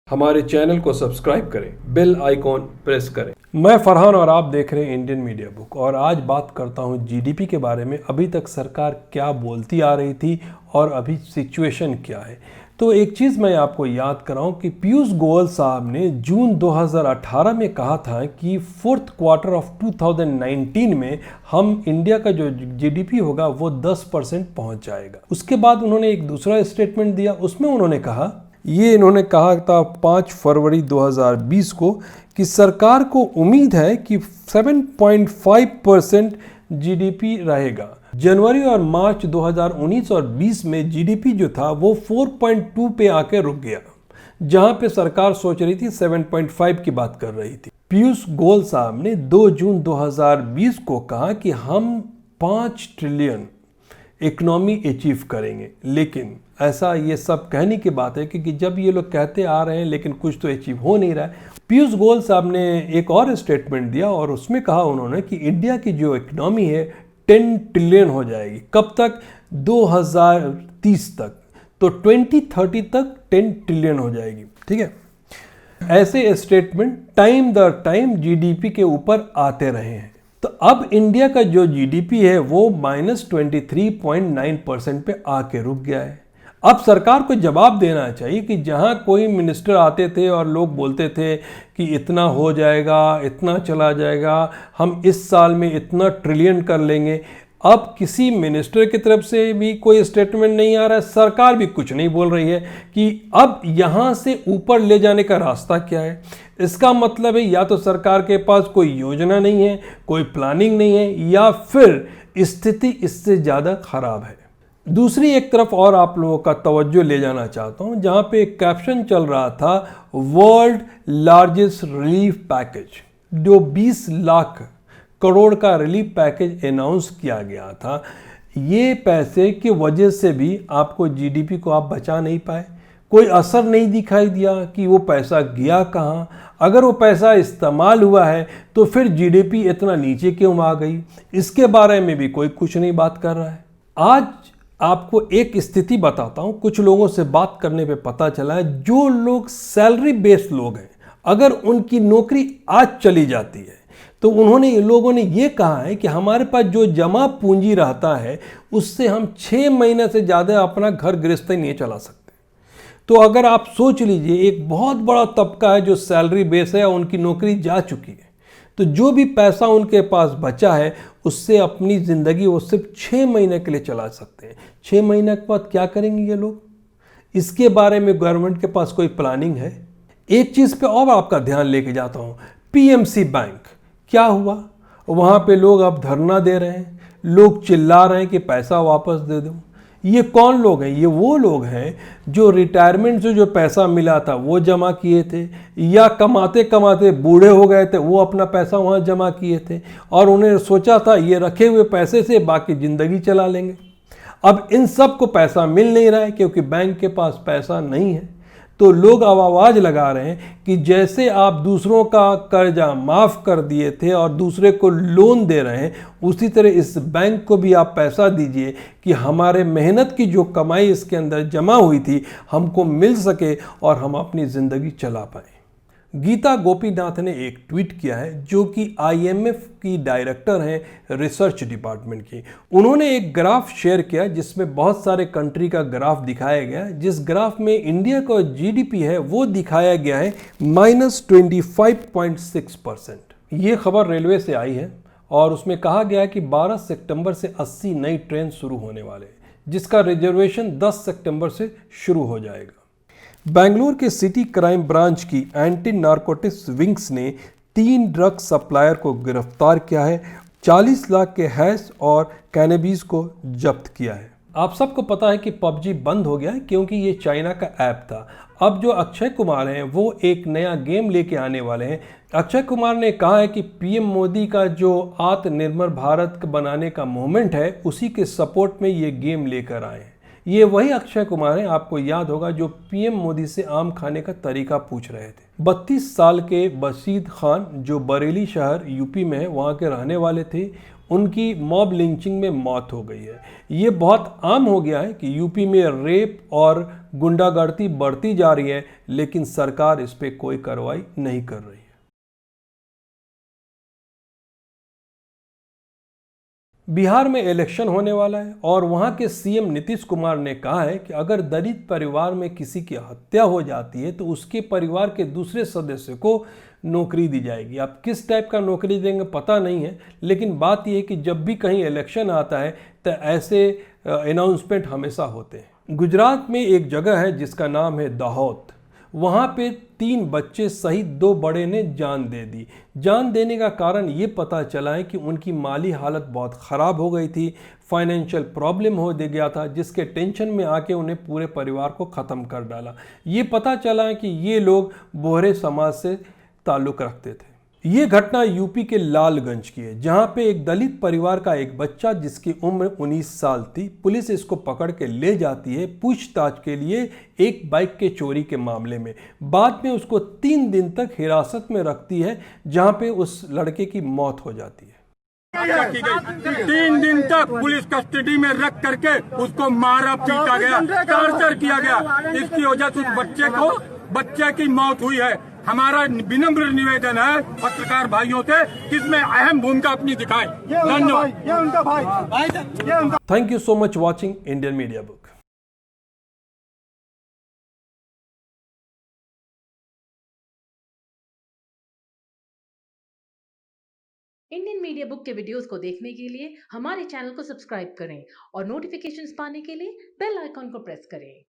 हमारे चैनल को सब्सक्राइब करें, बेल आइकॉन प्रेस करें। मैं फरहान और आप देख रहे हैं इंडियन मीडिया बुक और आज बात करता हूं जीडीपी के बारे में। अभी तक सरकार क्या बोलती आ रही थी और अभी सिचुएशन क्या है। तो एक चीज़ मैं आपको याद कराऊं कि पीयूष गोयल साहब ने जून 2018 में कहा था कि फोर्थ क्वार्टर ऑफ 2019 में हम इंडिया का जो जीडीपी होगा वो 10% पहुंच जाएगा। उसके बाद उन्होंने एक दूसरा स्टेटमेंट दिया, उसमें उन्होंने कहा था 5 फरवरी 2020 को कि सरकार को उम्मीद है कि 7.5% जीडीपी रहेगा। जनवरी और मार्च 2019 और 20 में जीडीपी जो था वो 4.2 पे आके रुक गया, जहां पे सरकार सोच रही थी 7.5 की बात कर रही थी। पीयूष गोयल साहब ने 2 जून 2020 को कहा कि हम 5 ट्रिलियन इकोनॉमी अचीव करेंगे। लेकिन ऐसा ये सब कहने की बात है क्योंकि जब ये लोग कहते आ रहे हैं लेकिन कुछ तो अचीव हो नहीं रहा है। पीयूष गोयल साहब ने एक और स्टेटमेंट दिया और उसमें कहा उन्होंने कि इंडिया की जो इकोनॉमी है 10 ट्रिलियन हो जाएगी। कब तक? 2030 तक। तो 2030 तक 10 ट्रिलियन हो जाएगी। ठीक है, ऐसे स्टेटमेंट टाइम दर टाइम जीडीपी के ऊपर आते रहे हैं। तो अब इंडिया का जो जीडीपी है वो -23.9% पे आके रुक गया है। अब सरकार को जवाब देना चाहिए कि जहां कोई मिनिस्टर आते थे और लोग बोलते थे कि इतना हो जाएगा, इतना चला जाएगा, हम इस साल में इतना ट्रिलियन कर लेंगे। अब किसी मिनिस्टर की तरफ से भी कोई स्टेटमेंट नहीं आ रहा है, सरकार भी कुछ नहीं बोल रही है कि अब यहाँ से ऊपर ले जाने का रास्ता क्या है। इसका मतलब है या तो सरकार के पास कोई योजना नहीं है, कोई प्लानिंग नहीं है, या फिर स्थिति इससे ज़्यादा खराब है। दूसरी एक तरफ और आप लोगों का तवज्जो ले जाना चाहता हूँ, जहाँ पे एक कैप्शन चल रहा था वर्ल्ड लार्जेस्ट रिलीफ पैकेज, जो 20 लाख करोड़ का रिलीफ पैकेज अनाउंस किया गया था। ये पैसे की वजह से भी आपको जीडीपी को आप बचा नहीं पाए, कोई असर नहीं दिखाई दिया कि वो पैसा गया कहाँ। अगर वो पैसा इस्तेमाल हुआ है तो फिर जीडीपी इतना नीचे क्यों आ गई, इसके बारे में भी कोई कुछ नहीं बात कर रहा है। आज आपको एक स्थिति बताता हूँ, कुछ लोगों से बात करने पे पता चला है जो लोग सैलरी बेस्ड लोग हैं, अगर उनकी नौकरी आज चली जाती है तो लोगों ने ये कहा है कि हमारे पास जो जमा पूंजी रहता है उससे हम 6 महीने से ज़्यादा अपना घर गृहस्थी नहीं चला सकते। तो अगर आप सोच लीजिए, एक बहुत बड़ा तबका है जो सैलरी बेस है, उनकी नौकरी जा चुकी है, तो जो भी पैसा उनके पास बचा है उससे अपनी ज़िंदगी वो सिर्फ 6 महीने के लिए चला सकते हैं। 6 महीने के बाद क्या करेंगे ये लोग, इसके बारे में गवर्नमेंट के पास कोई प्लानिंग है? एक चीज़ पे और आपका ध्यान लेके जाता हूँ, पीएमसी बैंक क्या हुआ? वहाँ पे लोग अब धरना दे रहे हैं, लोग चिल्ला रहे हैं कि पैसा वापस दे दो। ये कौन लोग हैं? ये वो लोग हैं जो रिटायरमेंट से जो पैसा मिला था वो जमा किए थे, या कमाते कमाते बूढ़े हो गए थे, वो अपना पैसा वहाँ जमा किए थे और उन्हें सोचा था ये रखे हुए पैसे से बाकी ज़िंदगी चला लेंगे। अब इन सब को पैसा मिल नहीं रहा है क्योंकि बैंक के पास पैसा नहीं है। तो लोग अब आवाज़ लगा रहे हैं कि जैसे आप दूसरों का कर्जा माफ़ कर दिए थे और दूसरे को लोन दे रहे हैं, उसी तरह इस बैंक को भी आप पैसा दीजिए कि हमारे मेहनत की जो कमाई इसके अंदर जमा हुई थी हमको मिल सके और हम अपनी ज़िंदगी चला पाएँ। गीता गोपीनाथ ने एक ट्वीट किया है, जो कि आईएमएफ की डायरेक्टर हैं रिसर्च डिपार्टमेंट की। उन्होंने एक ग्राफ शेयर किया जिसमें बहुत सारे कंट्री का ग्राफ दिखाया गया है। जिस ग्राफ में इंडिया का जीडीपी है वो दिखाया गया है -25.6%। ये खबर रेलवे से आई है और उसमें कहा गया है कि 12 सितंबर से 80 नई ट्रेन शुरू होने वाले हैं, जिसका रिजर्वेशन 10 सितंबर से शुरू हो जाएगा। बेंगलुरु के सिटी क्राइम ब्रांच की एंटी नारकोटिक्स विंग्स ने 3 ड्रग सप्लायर को गिरफ्तार किया है, 40 लाख के हैश और कैनबिस को जब्त किया है। आप सबको पता है कि पबजी बंद हो गया है क्योंकि ये चाइना का ऐप था। अब जो अक्षय कुमार हैं वो एक नया गेम लेके आने वाले हैं। अक्षय कुमार ने कहा है कि पीएम मोदी का जो आत्मनिर्भर भारत बनाने का मूवमेंट है उसी के सपोर्ट में ये गेम लेकर आए हैं। ये वही अक्षय कुमार हैं, आपको याद होगा, जो पीएम मोदी से आम खाने का तरीका पूछ रहे थे। 32 साल के बशीद खान, जो बरेली शहर यूपी में है, वहाँ के रहने वाले थे, उनकी मॉब लिंचिंग में मौत हो गई है। ये बहुत आम हो गया है कि यूपी में रेप और गुंडागर्दी बढ़ती जा रही है, लेकिन सरकार इस पर कोई कार्रवाई नहीं कर रही है। बिहार में इलेक्शन होने वाला है और वहां के सीएम नीतीश कुमार ने कहा है कि अगर दलित परिवार में किसी की हत्या हो जाती है तो उसके परिवार के दूसरे सदस्य को नौकरी दी जाएगी। अब किस टाइप का नौकरी देंगे पता नहीं है, लेकिन बात यह है कि जब भी कहीं इलेक्शन आता है तो ऐसे अनाउंसमेंट हमेशा होते हैं। गुजरात में एक जगह है जिसका नाम है दाहोद। वहाँ पे 3 बच्चे सहित 2 बड़े ने जान दे दी। जान देने का कारण ये पता चला है कि उनकी माली हालत बहुत ख़राब हो गई थी, फाइनेंशियल प्रॉब्लम हो दे गया था, जिसके टेंशन में आके उन्हें पूरे परिवार को ख़त्म कर डाला। ये पता चला है कि ये लोग बोहरे समाज से ताल्लुक़ रखते थे। ये घटना यूपी के लालगंज की है, जहां पे एक दलित परिवार का एक बच्चा जिसकी उम्र 19 साल थी, पुलिस इसको पकड़ के ले जाती है पूछताछ के लिए एक बाइक के चोरी के मामले में। बाद में उसको 3 दिन तक हिरासत में रखती है, जहां पे उस लड़के की मौत हो जाती है। की गई 3 दिन तक पुलिस कस्टडी में रख करके उसको मारा पीटा गया, टॉर्चर किया गया। इसकी वजह से उस बच्चे की मौत हुई है। हमारा विनम्र निवेदन है पत्रकार भाइयों से, इसमें अहम भूमिका अपनी दिखाएं। धन्यवाद। Thank you so much watching Indian media book. Indian media book के वीडियोस को देखने के लिए हमारे चैनल को सब्सक्राइब करें और नोटिफिकेशंस पाने के लिए बेल आइकॉन को प्रेस करें।